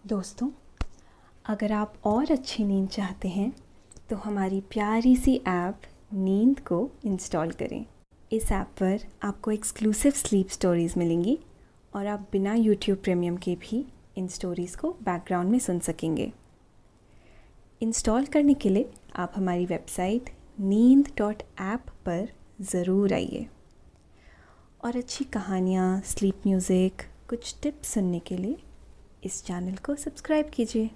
दोस्तों, अगर आप और अच्छी नींद चाहते हैं तो हमारी प्यारी सी ऐप नींद को इंस्टॉल करें। इस ऐप पर आपको एक्सक्लूसिव स्लीप स्टोरीज़ मिलेंगी और आप बिना यूट्यूब प्रीमियम के भी इन स्टोरीज़ को बैकग्राउंड में सुन सकेंगे। इंस्टॉल करने के लिए आप हमारी वेबसाइट नींद.ऐप पर ज़रूर आइए और अच्छी कहानियाँ, स्लीप म्यूज़िक, कुछ टिप्स सुनने के लिए इस चैनल को सब्सक्राइब कीजिए।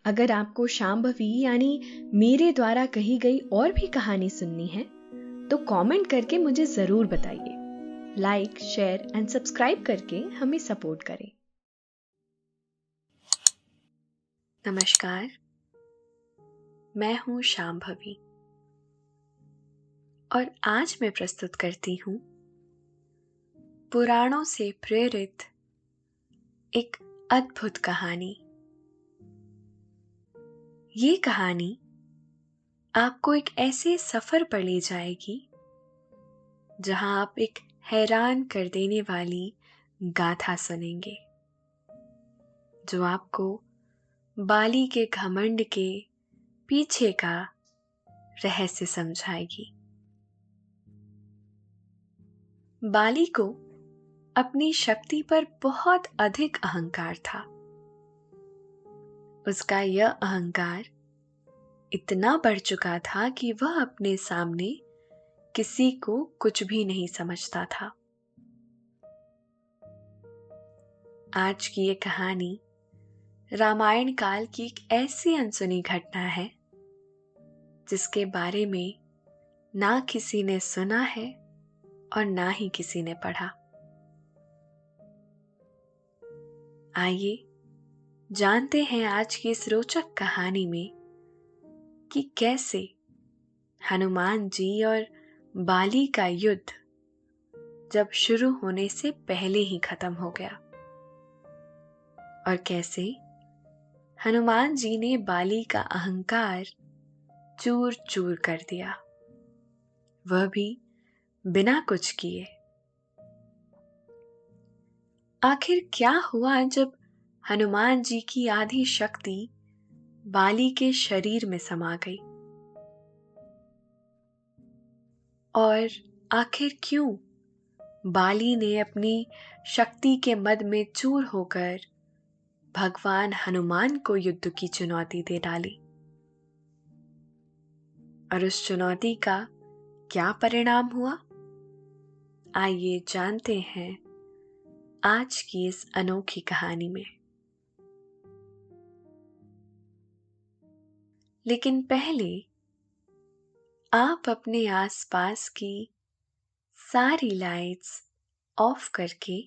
अगर आपको शांभवी यानी मेरे द्वारा कही गई और भी कहानी सुननी है तो कमेंट करके मुझे जरूर बताइए। लाइक, शेयर एंड सब्सक्राइब करके हमें सपोर्ट करें। नमस्कार, मैं हूं शांभवी और आज मैं प्रस्तुत करती हूं पुराणों से प्रेरित एक अद्भुत कहानी। ये कहानी आपको एक ऐसे सफर पर ले जाएगी जहां आप एक हैरान कर देने वाली गाथा सुनेंगे, जो आपको बाली के घमंड के पीछे का रहस्य समझाएगी। बाली को अपनी शक्ति पर बहुत अधिक अहंकार था। उसका यह अहंकार इतना बढ़ चुका था कि वह अपने सामने किसी को कुछ भी नहीं समझता था। आज की ये कहानी रामायण काल की एक ऐसी अनसुनी घटना है जिसके बारे में ना किसी ने सुना है और ना ही किसी ने पढ़ा। आइए जानते हैं आज की इस रोचक कहानी में कि कैसे हनुमान जी और बाली का युद्ध जब शुरू होने से पहले ही खत्म हो गया और कैसे हनुमान जी ने बाली का अहंकार चूर चूर कर दिया, वह भी बिना कुछ किए। आखिर क्या हुआ जब हनुमान जी की आधी शक्ति बाली के शरीर में समा गई, और आखिर क्यों बाली ने अपनी शक्ति के मद में चूर होकर भगवान हनुमान को युद्ध की चुनौती दे डाली, और उस चुनौती का क्या परिणाम हुआ, आइए जानते हैं आज की इस अनोखी कहानी में। लेकिन पहले आप अपने आसपास की सारी लाइट्स ऑफ करके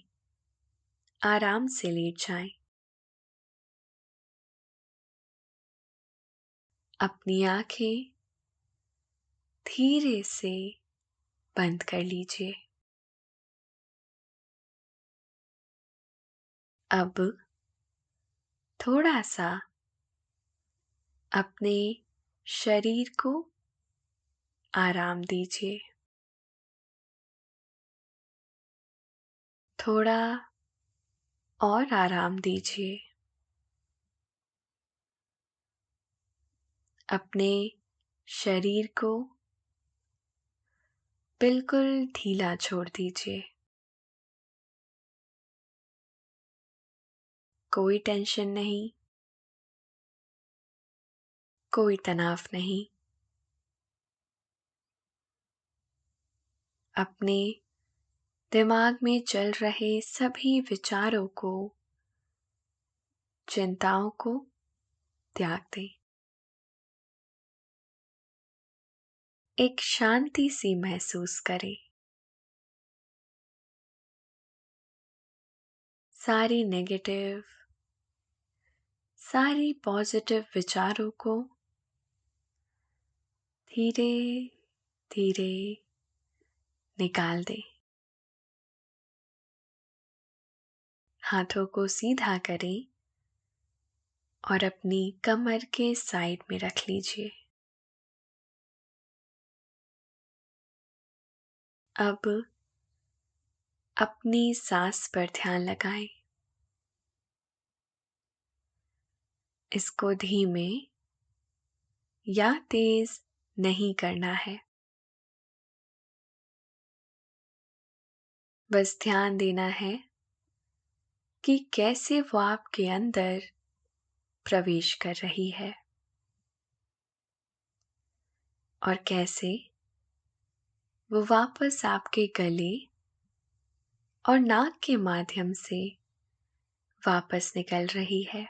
आराम से लेट जाएं। अपनी आंखें धीरे से बंद कर लीजिए। अब थोड़ा सा अपने शरीर को आराम दीजिए। थोड़ा और आराम दीजिए। अपने शरीर को बिल्कुल ढीला छोड़ दीजिए। कोई टेंशन नहीं, कोई तनाव नहीं। अपने दिमाग में चल रहे सभी विचारों को, चिंताओं को त्याग दें। एक शांति सी महसूस करें। सारी नेगेटिव, सारी पॉजिटिव विचारों को धीरे धीरे निकाल दें। हाथों को सीधा करें और अपनी कमर के साइड में रख लीजिए। अब अपनी सांस पर ध्यान लगाएं। इसको धीमे या तेज नहीं करना है। बस ध्यान देना है कि कैसे वो आपके अंदर प्रवेश कर रही है और कैसे वो वापस आपके गले और नाक के माध्यम से वापस निकल रही है।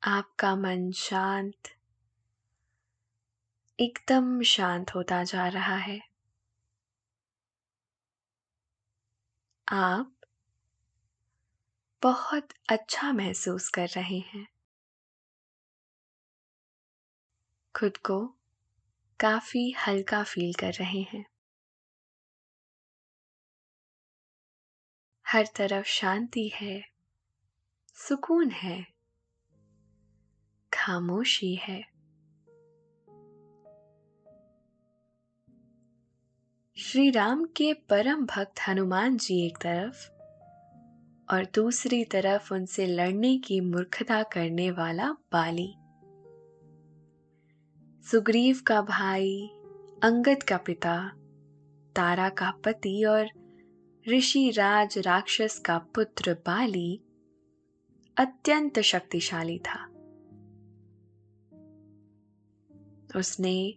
आपका मन शांत, एकदम शांत होता जा रहा है। आप बहुत अच्छा महसूस कर रहे हैं। खुद को काफी हल्का फील कर रहे हैं। हर तरफ शांति है, सुकून है, खामोशी है। श्री राम के परम भक्त हनुमान जी एक तरफ और दूसरी तरफ उनसे लड़ने की मूर्खता करने वाला बाली। सुग्रीव का भाई, अंगद का पिता, तारा का पति और ऋषि राज राक्षस का पुत्र बाली अत्यंत शक्तिशाली था। उसने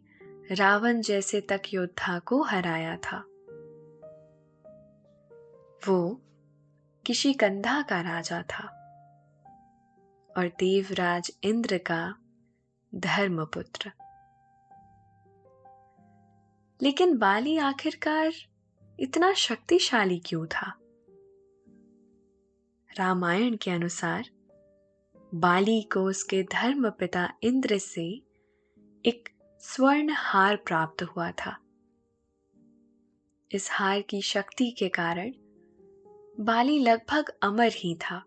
रावण जैसे तक योद्धा को हराया था। वो किशिकंधा का राजा था और देवराज इंद्र का धर्मपुत्र। लेकिन बाली आखिरकार इतना शक्तिशाली क्यों था? रामायण के अनुसार बाली को उसके धर्मपिता इंद्र से एक स्वर्ण हार प्राप्त हुआ था। इस हार की शक्ति के कारण बाली लगभग अमर ही था।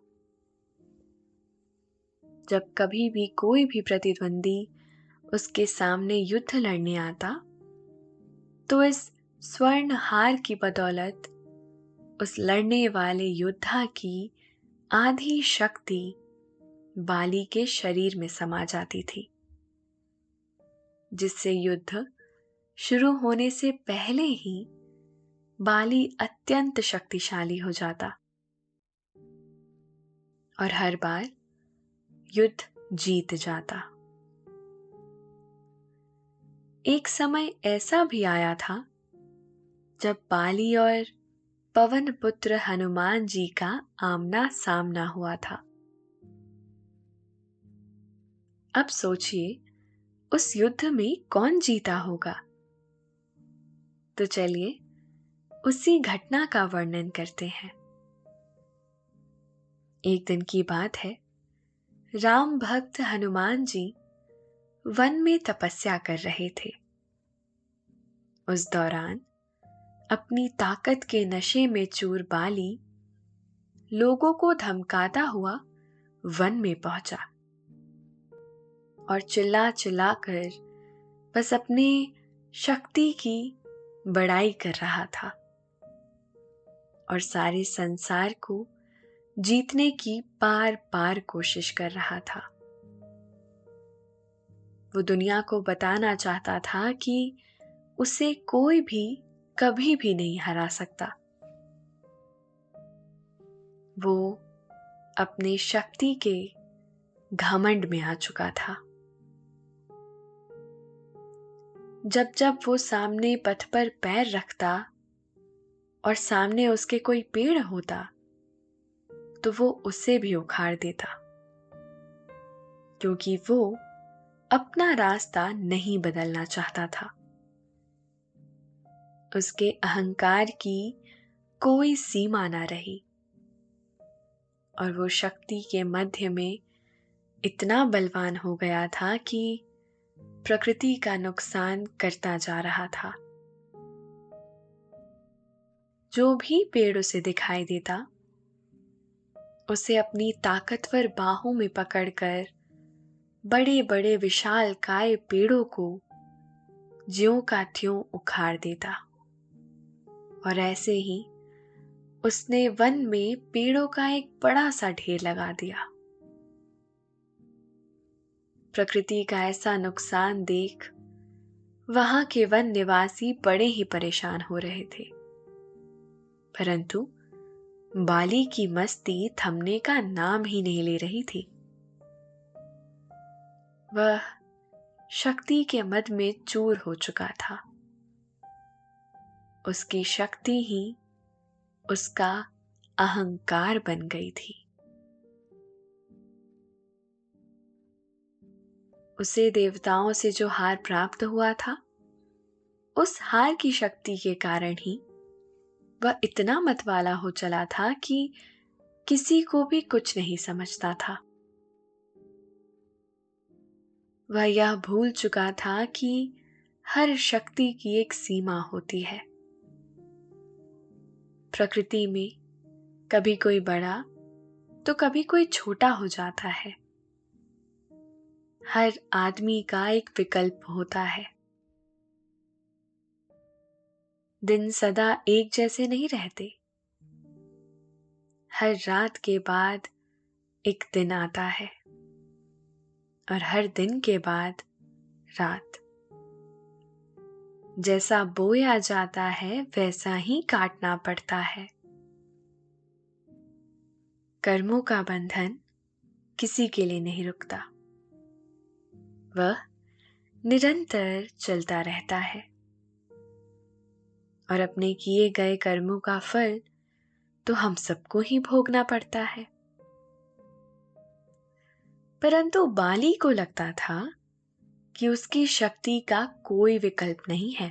जब कभी भी कोई भी प्रतिद्वंदी उसके सामने युद्ध लड़ने आता, तो इस स्वर्ण हार की बदौलत उस लड़ने वाले योद्धा की आधी शक्ति बाली के शरीर में समा जाती थी, जिससे युद्ध शुरू होने से पहले ही बाली अत्यंत शक्तिशाली हो जाता और हर बार युद्ध जीत जाता। एक समय ऐसा भी आया था जब बाली और पवन पुत्र हनुमान जी का आमना सामना हुआ था। अब सोचिए उस युद्ध में कौन जीता होगा। तो चलिए उसी घटना का वर्णन करते हैं। एक दिन की बात है, राम भक्त हनुमान जी वन में तपस्या कर रहे थे। उस दौरान अपनी ताकत के नशे में चूर बाली लोगों को धमकाता हुआ वन में पहुंचा और चिल्ला चिल्ला कर बस अपनी शक्ति की बड़ाई कर रहा था और सारे संसार को जीतने की बार बार कोशिश कर रहा था। वो दुनिया को बताना चाहता था कि उसे कोई भी कभी भी नहीं हरा सकता। वो अपनी शक्ति के घमंड में आ चुका था। जब जब वो सामने पथ पर पैर रखता और सामने उसके कोई पेड़ होता, तो वो उसे भी उखाड़ देता, क्योंकि वो अपना रास्ता नहीं बदलना चाहता था। उसके अहंकार की कोई सीमा ना रही और वो शक्ति के मध्य में इतना बलवान हो गया था कि प्रकृति का नुकसान करता जा रहा था। जो भी पेड़ उसे दिखाई देता, उसे अपनी ताकतवर बाहों में पकड़कर बड़े बड़े विशालकाय पेड़ों को ज्यों का त्यों उखाड़ देता और ऐसे ही उसने वन में पेड़ों का एक बड़ा सा ढेर लगा दिया। प्रकृति का ऐसा नुकसान देख वहां के वन निवासी बड़े ही परेशान हो रहे थे, परंतु बाली की मस्ती थमने का नाम ही नहीं ले रही थी। वह शक्ति के मद में चूर हो चुका था। उसकी शक्ति ही उसका अहंकार बन गई थी। उसे देवताओं से जो हार प्राप्त हुआ था, उस हार की शक्ति के कारण ही वह इतना मतवाला हो चला था कि किसी को भी कुछ नहीं समझता था। वह यह भूल चुका था कि हर शक्ति की एक सीमा होती है। प्रकृति में कभी कोई बड़ा तो कभी कोई छोटा हो जाता है। हर आदमी का एक विकल्प होता है। दिन सदा एक जैसे नहीं रहते। हर रात के बाद एक दिन आता है और हर दिन के बाद रात। जैसा बोया जाता है वैसा ही काटना पड़ता है। कर्मों का बंधन किसी के लिए नहीं रुकता, वह निरंतर चलता रहता है और अपने किए गए कर्मों का फल तो हम सबको ही भोगना पड़ता है। परंतु बाली को लगता था कि उसकी शक्ति का कोई विकल्प नहीं है।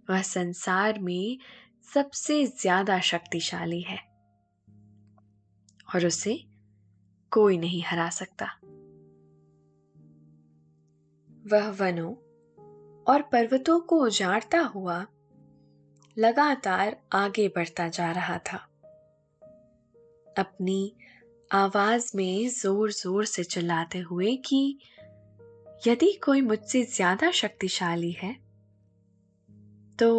वह संसार में सबसे ज्यादा शक्तिशाली है और उसे कोई नहीं हरा सकता। वह वनों और पर्वतों को उजाड़ता हुआ लगातार आगे बढ़ता जा रहा था, अपनी आवाज में जोर जोर से चिल्लाते हुए कि यदि कोई मुझसे ज्यादा शक्तिशाली है तो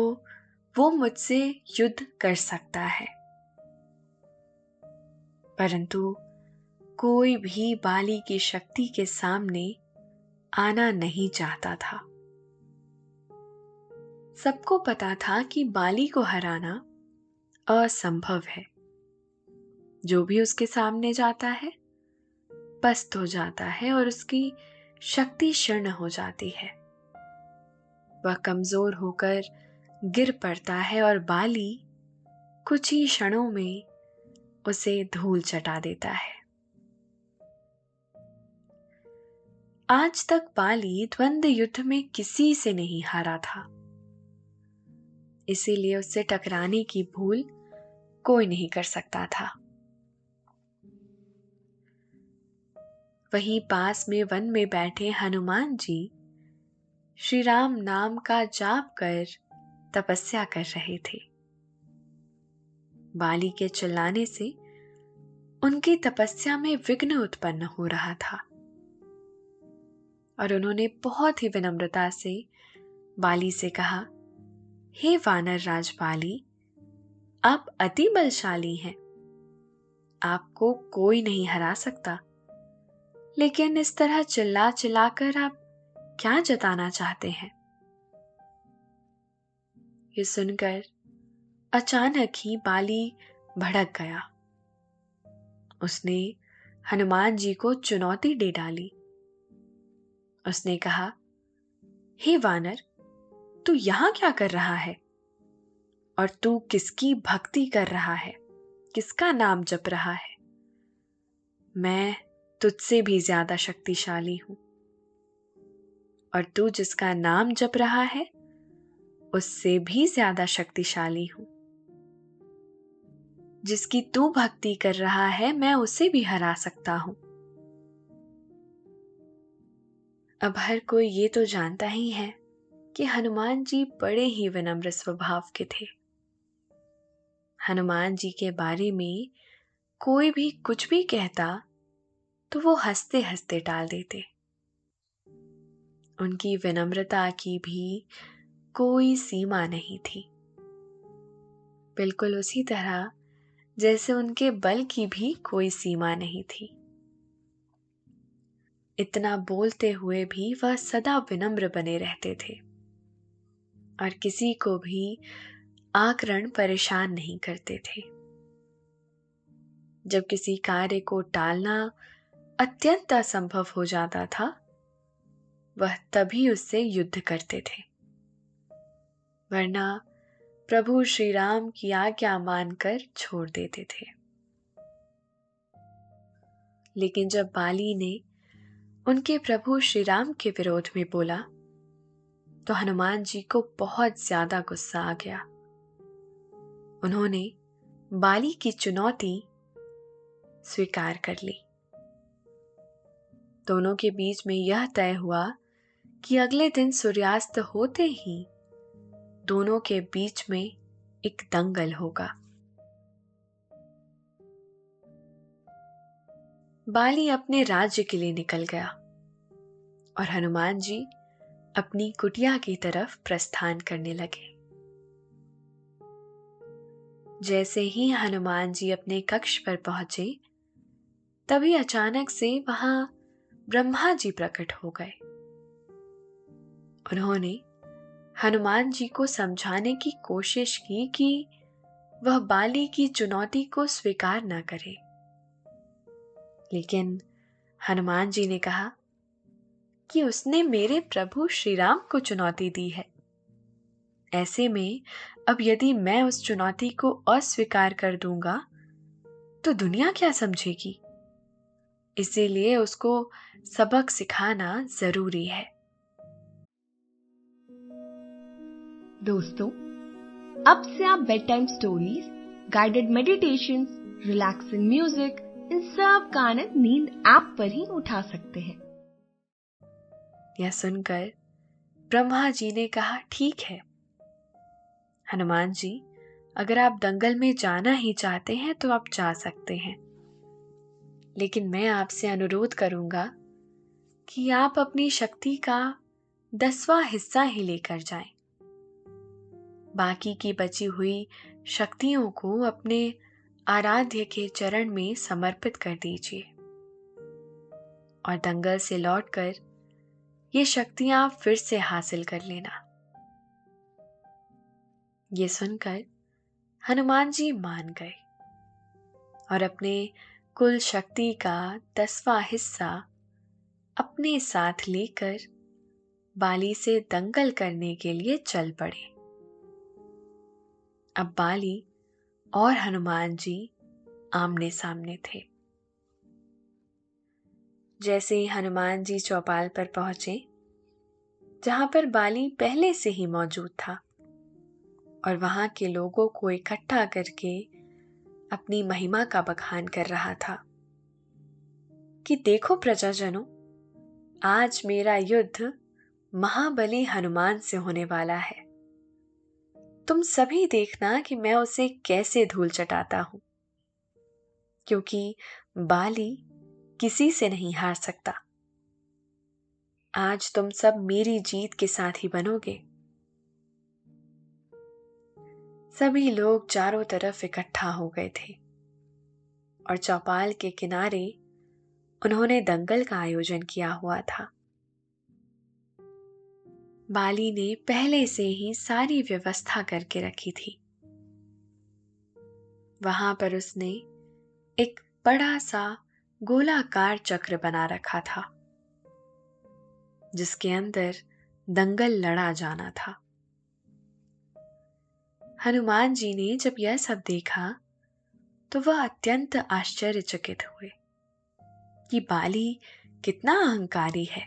वो मुझसे युद्ध कर सकता है। परंतु कोई भी बाली की शक्ति के सामने आना नहीं चाहता था। सबको पता था कि बाली को हराना असंभव है। जो भी उसके सामने जाता है पस्त हो जाता है और उसकी शक्ति क्षीण हो जाती है। वह कमजोर होकर गिर पड़ता है और बाली कुछ ही क्षणों में उसे धूल चटा देता है। आज तक बाली द्वंद्व युद्ध में किसी से नहीं हारा था, इसीलिए उससे टकराने की भूल कोई नहीं कर सकता था। वहीं पास में वन में बैठे हनुमान जी श्री राम नाम का जाप कर तपस्या कर रहे थे। बाली के चिल्लाने से उनकी तपस्या में विघ्न उत्पन्न हो रहा था और उन्होंने बहुत ही विनम्रता से बाली से कहा, हे वानर राज बाली, आप अति बलशाली हैं, आपको कोई नहीं हरा सकता, लेकिन इस तरह चिल्ला चिल्लाकर आप क्या जताना चाहते हैं? ये सुनकर अचानक ही बाली भड़क गया। उसने हनुमान जी को चुनौती दे डाली। उसने कहा, हे वानर, तू यहां क्या कर रहा है? और तू किसकी भक्ति कर रहा है? किसका नाम जप रहा है? मैं तुझसे भी ज्यादा शक्तिशाली हूं और तू जिसका नाम जप रहा है उससे भी ज्यादा शक्तिशाली हूं। जिसकी तू भक्ति कर रहा है मैं उसे भी हरा सकता हूं। अब हर कोई ये तो जानता ही है कि हनुमान जी बड़े ही विनम्र स्वभाव के थे। हनुमान जी के बारे में कोई भी कुछ भी कहता तो वो हंसते हंसते टाल देते। उनकी विनम्रता की भी कोई सीमा नहीं थी। बिल्कुल उसी तरह जैसे उनके बल की भी कोई सीमा नहीं थी। इतना बोलते हुए भी वह सदा विनम्र बने रहते थे और किसी को भी आकरण परेशान नहीं करते थे। जब किसी कार्य को टालना अत्यंत असंभव हो जाता था, वह तभी उससे युद्ध करते थे, वरना प्रभु श्री राम की आज्ञा मानकर छोड़ देते थे। लेकिन जब बाली ने उनके प्रभु श्री राम के विरोध में बोला, तो हनुमान जी को बहुत ज्यादा गुस्सा आ गया। उन्होंने बाली की चुनौती स्वीकार कर ली। दोनों के बीच में यह तय हुआ कि अगले दिन सूर्यास्त होते ही दोनों के बीच में एक दंगल होगा। बाली अपने राज्य के लिए निकल गया और हनुमान जी अपनी कुटिया की तरफ प्रस्थान करने लगे। जैसे ही हनुमान जी अपने कक्ष पर पहुंचे, तभी अचानक से वहां ब्रह्मा जी प्रकट हो गए। उन्होंने हनुमान जी को समझाने की कोशिश की कि वह बाली की चुनौती को स्वीकार न करे, लेकिन हनुमान जी ने कहा कि उसने मेरे प्रभु श्री राम को चुनौती दी है। ऐसे में अब यदि मैं उस चुनौती को अस्वीकार कर दूंगा तो दुनिया क्या समझेगी। इसीलिए उसको सबक सिखाना जरूरी है। दोस्तों, अब से आप bedtime stories, guided meditations, relaxing music, इन सब का आनंद नींद ऐप पर ही उठा सकते हैं। यह सुनकर ब्रह्मा जी ने कहा, ठीक है हनुमान जी, अगर आप दंगल में जाना ही चाहते हैं तो आप जा सकते हैं, लेकिन मैं आपसे अनुरोध करूंगा कि आप अपनी शक्ति का 10वां हिस्सा ही लेकर जाएं। बाकी की बची हुई शक्तियों को अपने आराध्य के चरण में समर्पित कर दीजिए और दंगल से लौटकर ये शक्तियां फिर से हासिल कर लेना। ये सुनकर हनुमान जी मान गए और अपने कुल शक्ति का 10वां हिस्सा अपने साथ लेकर बाली से दंगल करने के लिए चल पड़े। अब बाली और हनुमान जी आमने सामने थे। जैसे ही हनुमान जी चौपाल पर पहुंचे, जहां पर बाली पहले से ही मौजूद था और वहां के लोगों को इकट्ठा करके अपनी महिमा का बखान कर रहा था कि देखो प्रजाजनों, आज मेरा युद्ध महाबली हनुमान से होने वाला है। तुम सभी देखना कि मैं उसे कैसे धूल चटाता हूं, क्योंकि बाली किसी से नहीं हार सकता। आज तुम सब मेरी जीत के साथ ही बनोगे। सभी लोग चारों तरफ इकट्ठा हो गए थे और चौपाल के किनारे उन्होंने दंगल का आयोजन किया हुआ था। बाली ने पहले से ही सारी व्यवस्था करके रखी थी। वहां पर उसने एक बड़ा सा गोलाकार चक्र बना रखा था, जिसके अंदर दंगल लड़ा जाना था। हनुमान जी ने जब यह सब देखा तो वह अत्यंत आश्चर्यचकित हुए कि बाली कितना अहंकारी है,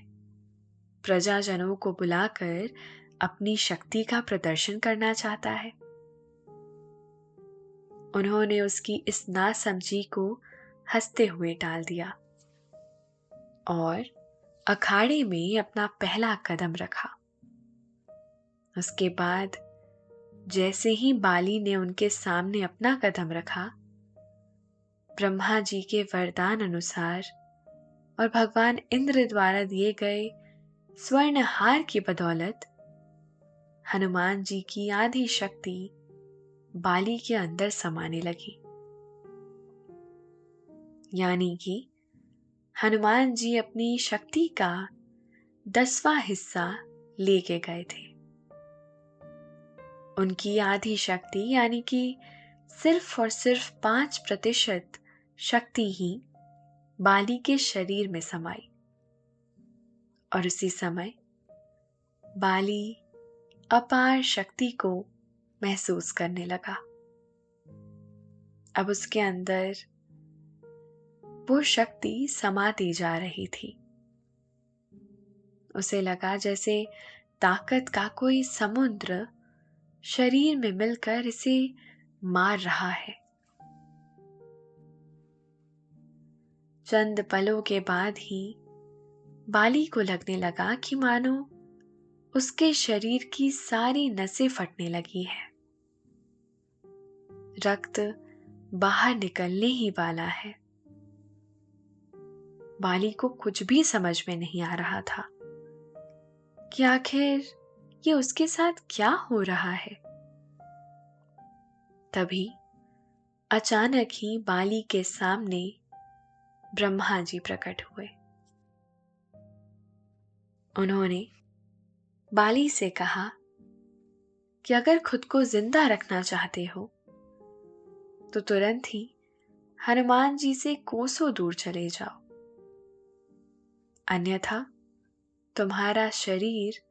प्रजाजनों को बुलाकर अपनी शक्ति का प्रदर्शन करना चाहता है। उन्होंने उसकी इस नासमझी को हंसते हुए टाल दिया और अखाड़े में अपना पहला कदम रखा। उसके बाद जैसे ही बाली ने उनके सामने अपना कदम रखा, ब्रह्मा जी के वरदान अनुसार और भगवान इंद्र द्वारा दिए गए स्वर्ण हार की बदौलत हनुमान जी की आधी शक्ति बाली के अंदर समाने लगी। यानी कि हनुमान जी अपनी शक्ति का 10वां हिस्सा लेके गए थे। उनकी आधी शक्ति यानी कि सिर्फ और सिर्फ 5% शक्ति ही बाली के शरीर में समाई। और उसी समय बाली अपार शक्ति को महसूस करने लगा। अब उसके अंदर वो शक्ति समाती जा रही थी। उसे लगा जैसे ताकत का कोई समुद्र शरीर में मिलकर इसे मार रहा है। चंद पलों के बाद ही बाली को लगने लगा कि मानो उसके शरीर की सारी नसें फटने लगी है। रक्त बाहर निकलने ही वाला है। बाली को कुछ भी समझ में नहीं आ रहा था कि आखिर ये उसके साथ क्या हो रहा है। तभी अचानक ही बाली के सामने ब्रह्मा जी प्रकट हुए। उन्होंने बाली से कहा कि अगर खुद को जिंदा रखना चाहते हो तो तुरंत ही हनुमान जी से कोसों दूर चले जाओ, अन्यथा तुम्हारा शरीर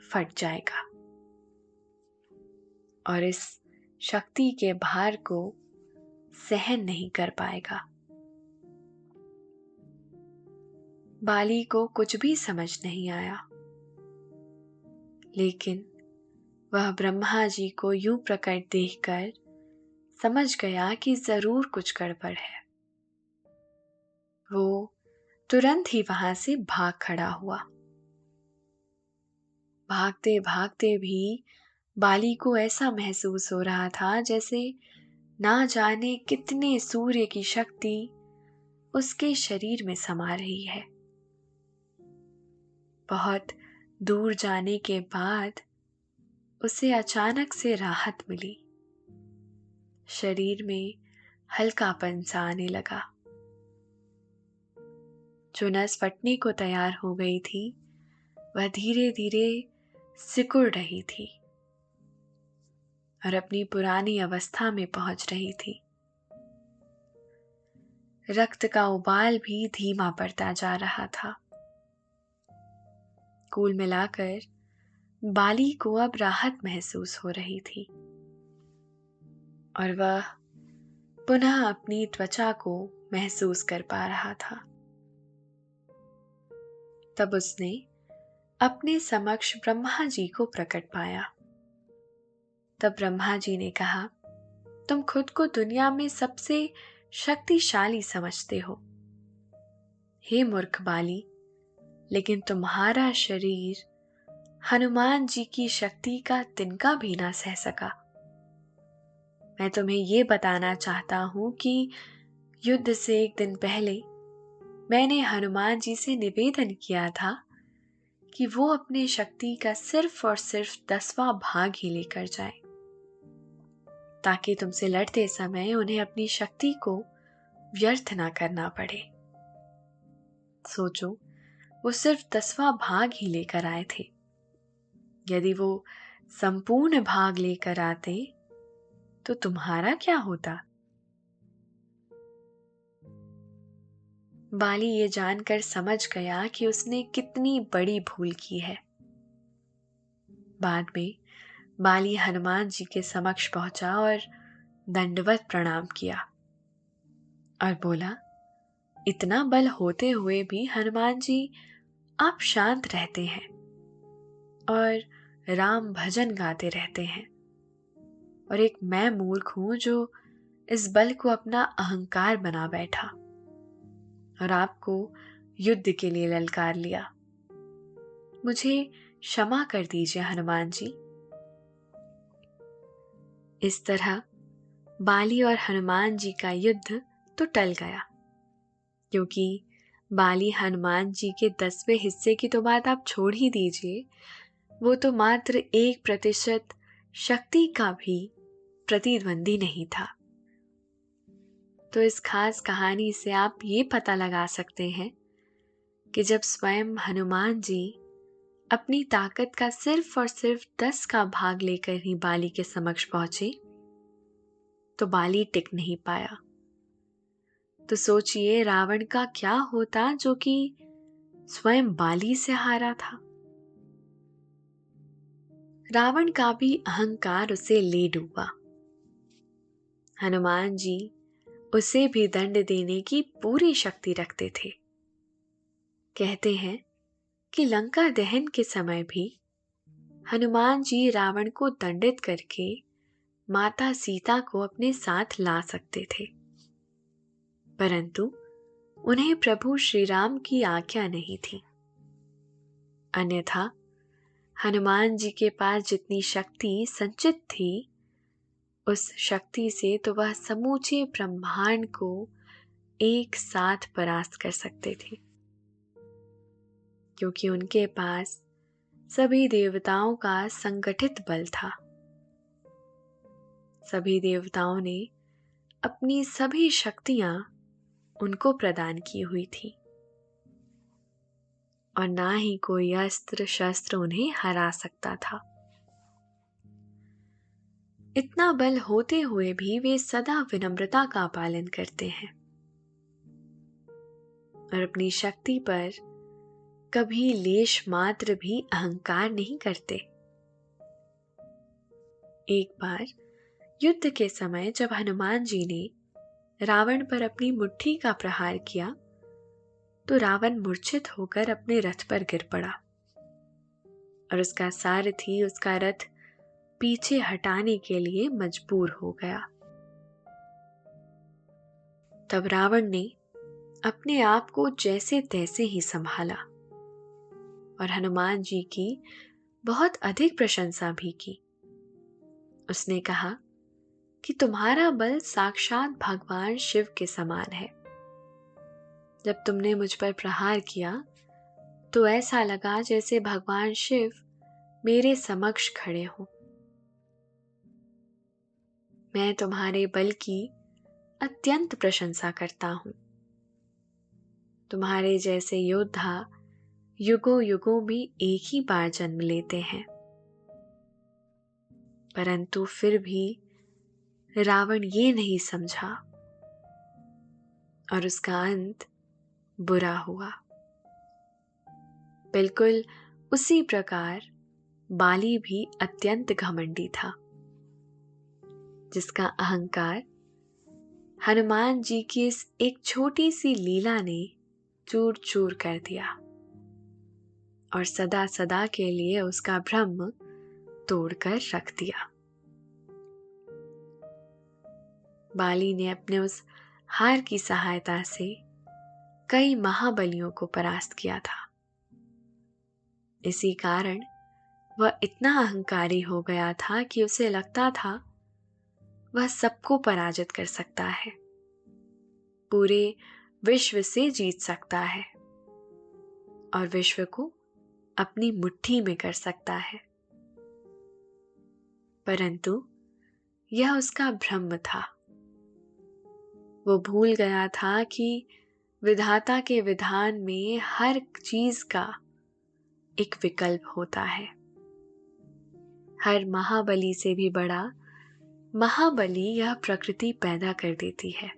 फट जाएगा और इस शक्ति के भार को सहन नहीं कर पाएगा। बाली को कुछ भी समझ नहीं आया, लेकिन वह ब्रह्मा जी को यूं प्रकट देखकर समझ गया कि जरूर कुछ गड़बड़ है। वो तुरंत ही वहां से भाग खड़ा हुआ। भागते भागते भी बाली को ऐसा महसूस हो रहा था जैसे ना जाने कितने सूर्य की शक्ति उसके शरीर में समा रही है। बहुत दूर जाने के बाद उसे अचानक से राहत मिली। शरीर में हल्कापन सा आने लगा। जो नस फटने को तैयार हो गई थी वह धीरे धीरे सिकुड़ रही थी और अपनी पुरानी अवस्था में पहुंच रही थी। रक्त का उबाल भी धीमा पड़ता जा रहा था। कुल मिलाकर बाली को अब राहत महसूस हो रही थी और वह पुनः अपनी त्वचा को महसूस कर पा रहा था। तब उसने अपने समक्ष ब्रह्मा जी को प्रकट पाया। तब ब्रह्मा जी ने कहा, तुम खुद को दुनिया में सबसे शक्तिशाली समझते हो। हे मूर्ख बाली, लेकिन तुम्हारा शरीर हनुमान जी की शक्ति का तिनका भी ना सह सका। मैं तुम्हें ये बताना चाहता हूं कि युद्ध से एक दिन पहले मैंने हनुमान जी से निवेदन किया था कि वो अपने शक्ति का सिर्फ और सिर्फ 10वां भाग ही लेकर जाए, ताकि तुमसे लड़ते समय उन्हें अपनी शक्ति को व्यर्थ ना करना पड़े। सोचो, वो सिर्फ 10वां भाग ही लेकर आए थे। यदि वो संपूर्ण भाग लेकर आते तो तुम्हारा क्या होता? बाली ये जानकर समझ गया कि उसने कितनी बड़ी भूल की है। बाद में बाली हनुमान जी के समक्ष पहुंचा और दंडवत प्रणाम किया और बोला, इतना बल होते हुए भी हनुमान जी आप शांत रहते हैं और राम भजन गाते रहते हैं, और एक मैं मूर्ख हूं जो इस बल को अपना अहंकार बना बैठा और आपको युद्ध के लिए ललकार लिया। मुझे क्षमा कर दीजिए हनुमान जी। इस तरह बाली और हनुमान जी का युद्ध तो टल गया, क्योंकि बाली हनुमान जी के 10वें हिस्से की तो बात आप छोड़ ही दीजिए, वो तो मात्र 1% शक्ति का भी प्रतिद्वंदी नहीं था। तो इस खास कहानी से आप ये पता लगा सकते हैं कि जब स्वयं हनुमान जी अपनी ताकत का सिर्फ और सिर्फ 10 का भाग लेकर ही बाली के समक्ष पहुंचे तो बाली टिक नहीं पाया। तो सोचिए रावण का क्या होता जो कि स्वयं बाली से हारा था। रावण का भी अहंकार उसे ले डूबा। हनुमान जी उसे भी दंड देने की पूरी शक्ति रखते थे। कहते हैं कि लंका दहन के समय भी हनुमान जी रावण को दंडित करके माता सीता को अपने साथ ला सकते थे, परंतु उन्हें प्रभु श्री राम की आज्ञा नहीं थी। अन्यथा हनुमान जी के पास जितनी शक्ति संचित थी, उस शक्ति से तो वह समूचे ब्रह्मांड को एक साथ परास्त कर सकते थे, क्योंकि उनके पास सभी देवताओं का संगठित बल था। सभी देवताओं ने अपनी सभी शक्तियां उनको प्रदान की हुई थी और ना ही कोई अस्त्र शस्त्र उन्हें हरा सकता था। इतना बल होते हुए भी वे सदा विनम्रता का पालन करते हैं और अपनी शक्ति पर कभी लेश मात्र भी अहंकार नहीं करते। एक बार युद्ध के समय जब हनुमान जी ने रावण पर अपनी मुट्ठी का प्रहार किया तो रावण मूर्छित होकर अपने रथ पर गिर पड़ा और उसका सारथी उसका रथ पीछे हटाने के लिए मजबूर हो गया। तब रावण ने अपने आप को जैसे तैसे ही संभाला और हनुमान जी की बहुत अधिक प्रशंसा भी की। उसने कहा कि तुम्हारा बल साक्षात भगवान शिव के समान है। जब तुमने मुझ पर प्रहार किया तो ऐसा लगा जैसे भगवान शिव मेरे समक्ष खड़े हों। मैं तुम्हारे बल की अत्यंत प्रशंसा करता हूं। तुम्हारे जैसे योद्धा युगों युगों में एक ही बार जन्म लेते हैं, परंतु फिर भी रावण ये नहीं समझा और उसका अंत बुरा हुआ। बिल्कुल उसी प्रकार बाली भी अत्यंत घमंडी था, जिसका अहंकार हनुमान जी की इस एक छोटी सी लीला ने चूर चूर कर दिया और सदा सदा के लिए उसका भ्रम तोड़कर रख दिया। बाली ने अपने उस हार की सहायता से कई महाबलियों को परास्त किया था। इसी कारण वह इतना अहंकारी हो गया था कि उसे लगता था वह सबको पराजित कर सकता है, पूरे विश्व से जीत सकता है और विश्व को अपनी मुट्ठी में कर सकता है। परंतु यह उसका भ्रम था। वो भूल गया था कि विधाता के विधान में हर चीज का एक विकल्प होता है। हर महाबली से भी बड़ा महाबली यह प्रकृति पैदा कर देती है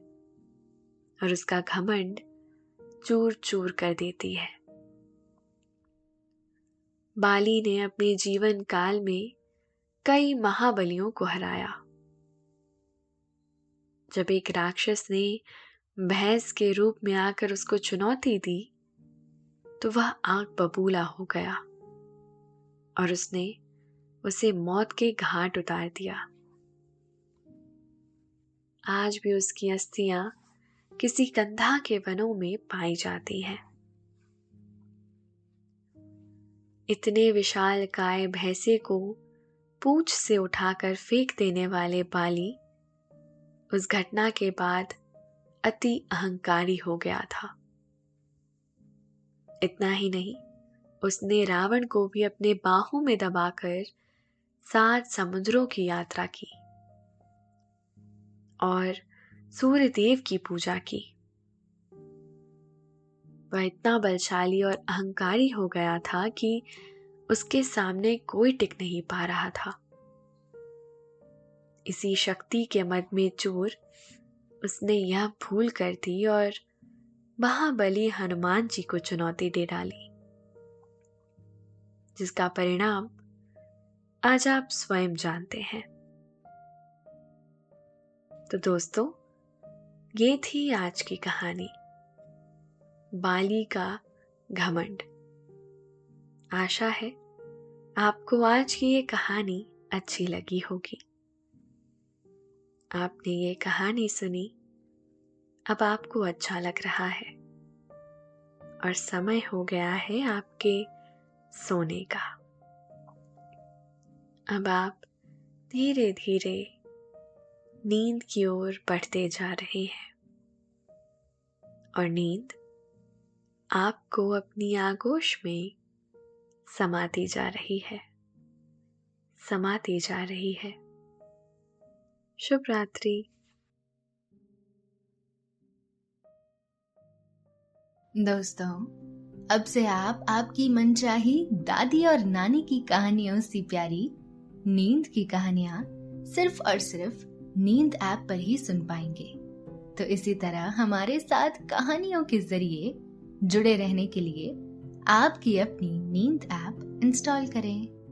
और उसका घमंड चूर चूर कर देती है। बाली ने अपने जीवन काल में कई महाबलियों को हराया। जब एक राक्षस ने भैंस के रूप में आकर उसको चुनौती दी तो वह आग बबूला हो गया और उसने उसे मौत के घाट उतार दिया। आज भी उसकी अस्थियां किसी कंधा के वनों में पाई जाती हैं। इतने विशालकाय भैंसे को पूंछ से उठाकर फेंक देने वाले बाली उस घटना के बाद अति अहंकारी हो गया था। इतना ही नहीं, उसने रावण को भी अपने बाहों में दबाकर 7 समुद्रों की यात्रा की और सूर्य देव की पूजा की। वह इतना बलशाली और अहंकारी हो गया था कि उसके सामने कोई टिक नहीं पा रहा था। इसी शक्ति के मद में चूर उसने यह भूल कर दी और महाबली हनुमान जी को चुनौती दे डाली, जिसका परिणाम आज आप स्वयं जानते हैं। तो दोस्तों, ये थी आज की कहानी, बाली का घमंड। आशा है आपको आज की ये कहानी अच्छी लगी होगी। आपने ये कहानी सुनी, अब आपको अच्छा लग रहा है और समय हो गया है आपके सोने का। अब आप धीरे धीरे नींद की ओर बढ़ते जा रहे हैं और नींद आपको अपनी आगोश में समाती जा रही है, समाती जा रही है। शुभ रात्रि। दोस्तों, अब से आप आपकी मनचाही दादी और नानी की कहानियों से प्यारी नींद की कहानियां सिर्फ और सिर्फ नींद ऐप पर ही सुन पाएंगे। तो इसी तरह हमारे साथ कहानियों के जरिए जुड़े रहने के लिए आपकी अपनी नींद ऐप इंस्टॉल करें।